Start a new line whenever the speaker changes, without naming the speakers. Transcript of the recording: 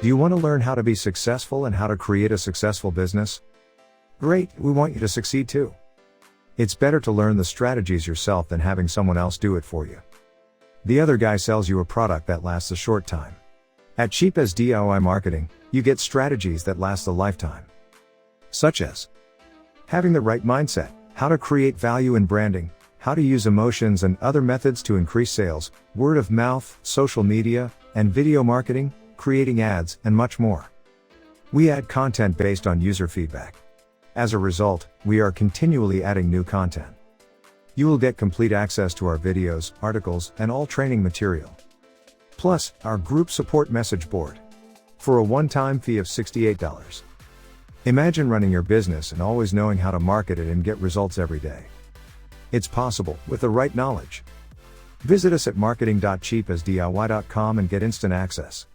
Do you want to learn how to be successful and how to create a successful business? Great, we want you to succeed too. It's better to learn the strategies yourself than having someone else do it for you. The other guy sells you a product that lasts a short time. At Cheap as DIY Marketing, you get strategies that last a lifetime. Such as having the right mindset, how to create value in branding, how to use emotions and other methods to increase sales, word of mouth, social media, and video marketing, creating ads, and much more. We add content based on user feedback. As a result, we are continually adding new content. You will get complete access to our videos, articles, and all training material. Plus, our group support message board. For a one-time fee of $68. Imagine running your business and always knowing how to market it and get results every day. It's possible, with the right knowledge. Visit us at marketing.cheapasdiy.com and get instant access.